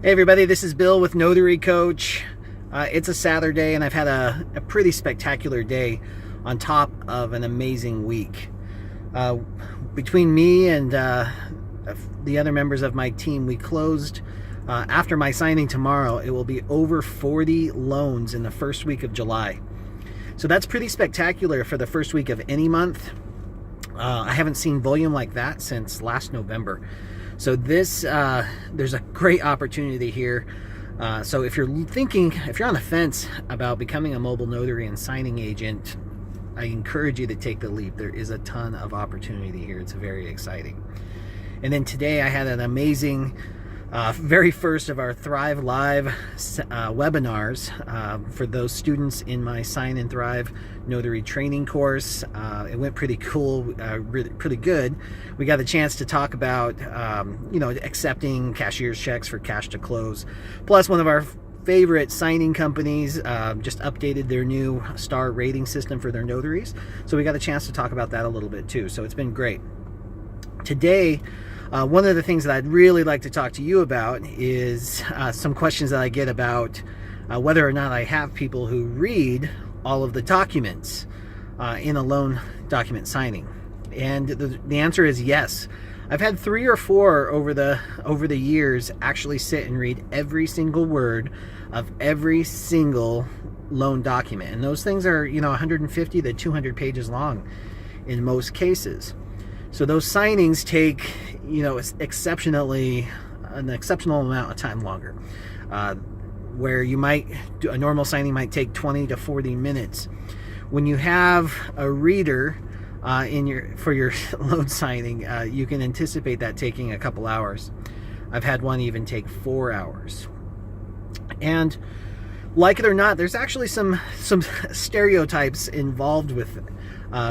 Hey everybody, this is Bill with Notary Coach. It's a Saturday and I've had a pretty spectacular day on top of an amazing week. Between me and the other members of my team, we closed, after my signing tomorrow, it will be over 40 loans in the first week of July. So that's pretty spectacular for the first week of any month. I haven't seen volume like that since last November. So there's a great opportunity here. So if you're on the fence about becoming a mobile notary and signing agent, I encourage you to take the leap. There is a ton of opportunity here. It's very exciting. And then today I had an amazing very first of our Thrive Live webinars for those students in my Sign and Thrive Notary Training course. It went pretty cool, really pretty good. We got a chance to talk about accepting cashier's checks for cash to close. Plus, one of our favorite signing companies just updated their new star rating system for their notaries. So we got a chance to talk about that a little bit too. So it's been great. Today, one of the things that I'd really like to talk to you about is some questions that I get about whether or not I have people who read all of the documents in a loan document signing. And the answer is yes. I've had 3 or 4 over the years actually sit and read every single word of every single loan document. And those things are 150 to 200 pages long in most cases. So those signings take, an exceptional amount of time longer. Where a normal signing might take 20 to 40 minutes. When you have a reader for your loan signing, you can anticipate that taking a couple hours. I've had one even take 4 hours. And like it or not, there's actually some stereotypes involved with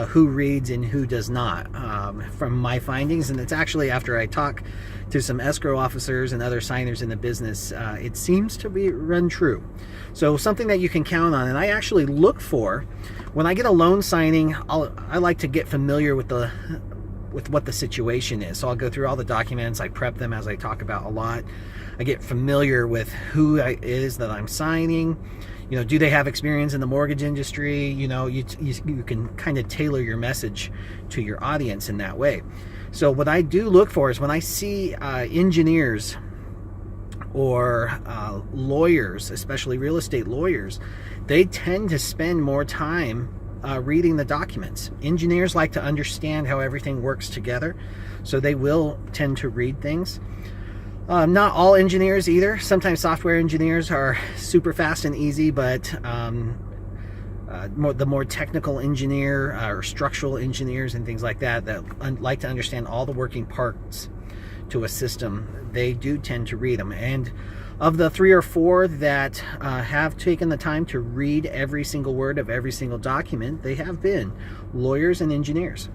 who reads and who does not from my findings. And it's actually after I talk to some escrow officers and other signers in the business, it seems to be run true. So something that you can count on, and I actually look for when I get a loan signing, I like to get familiar with what the situation is. So I'll go through all the documents, I prep them as I talk about a lot. I get familiar with who it is that I'm signing. Do they have experience in the mortgage industry? You can kind of tailor your message to your audience in that way. So what I do look for is when I see engineers or lawyers, especially real estate lawyers, they tend to spend more time reading the documents. Engineers like to understand how everything works together, so they will tend to read things. Not all engineers either. Sometimes software engineers are super fast and easy, but the more technical engineer or structural engineers and things like that like to understand all the working parts to a system, they do tend to read them. And of the 3 or 4 that have taken the time to read every single word of every single document, they have been lawyers and engineers.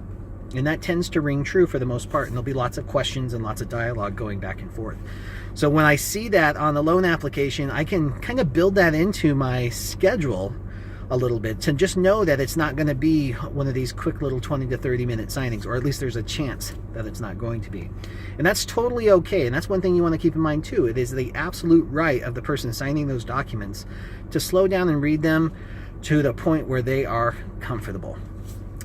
And that tends to ring true for the most part. And there'll be lots of questions and lots of dialogue going back and forth. So when I see that on the loan application, I can kind of build that into my schedule a little bit to just know that it's not going to be one of these quick little 20 to 30 minute signings, or at least there's a chance that it's not going to be. And that's totally okay. And that's one thing you want to keep in mind too. It is the absolute right of the person signing those documents to slow down and read them to the point where they are comfortable.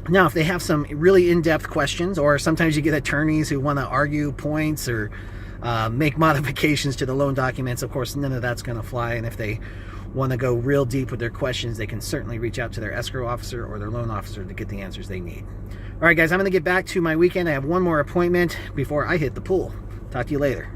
Now, if they have some really in-depth questions, or sometimes you get attorneys who want to argue points or make modifications to the loan documents, of course, none of that's going to fly. And if they want to go real deep with their questions, they can certainly reach out to their escrow officer or their loan officer to get the answers they need. All right, guys, I'm going to get back to my weekend. I have one more appointment before I hit the pool. Talk to you later.